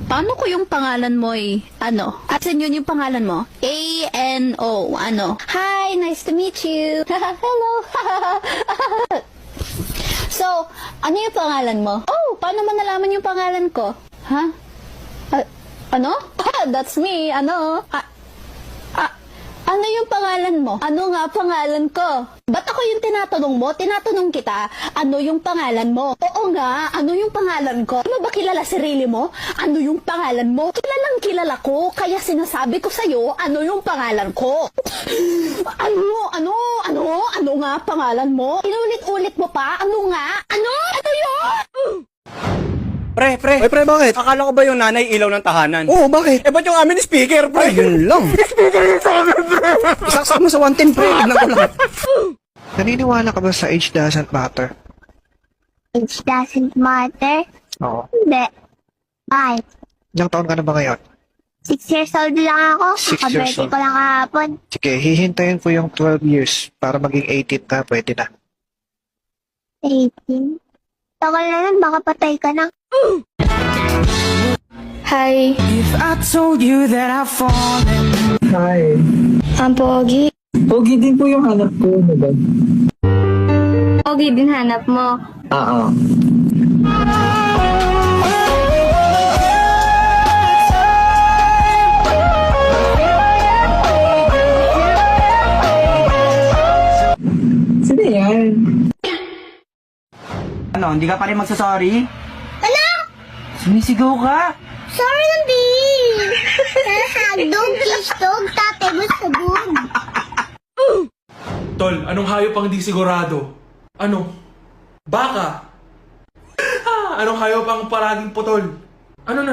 paano ko yung pangalan mo ano? At yun yung pangalan mo? A-N-O, ano? Hi, nice to meet you. Hello. So, ano yung pangalan mo? Oh, paano mo nalaman yung pangalan ko? Ha? Ano? That's me, ano? Ano yung pangalan mo? Ano nga pangalan ko? Ba't ako yung tinatanong mo? Tinatanong kita, ano yung pangalan mo? Oo nga, ano yung pangalan ko? Ano ba kilala sarili mo? Ano yung pangalan mo? Kilalang kilala ko, kaya sinasabi ko sa'yo, ano yung pangalan ko? Ano nga pangalan mo? Inulit-ulit mo pa? Ano nga? Ano yun? Pre. Ay, pre, bakit? Akala ko ba yung nanay ilaw ng tahanan? Oo, bakit? Eh, ba't yung amin speaker, pre? Ay, yun lang. Isaksak mo sa 110, pre. Tignan ko lahat. Naniniwala ka ba sa age doesn't matter? It doesn't matter? Oo. Hindi. Bye. Ilang taon ka na ba ngayon? 6 years old lang ako. 6 years Kaka-birthday old. ko lang kahapon. Sige, hihintayin ko yung 12 years para maging 18 ka, pwede na. 18. Tagal na nun, baka patay ka na. Hi, If I told you that I've fallen. Hi. ang pogi. Pogi din po yung hanap ko, ano ba? Pogi din hanap mo. Oo. Sino yan? Ano, hindi ka pa rin magsasorry? Ano? Sumisigaw ka? Sorry na, B! Hagdog, kisdog, tatay, sabog. Tol, anong hayop ang di sigurado? Ano? Baka? Anong hayop ang palaging putol? Ano na?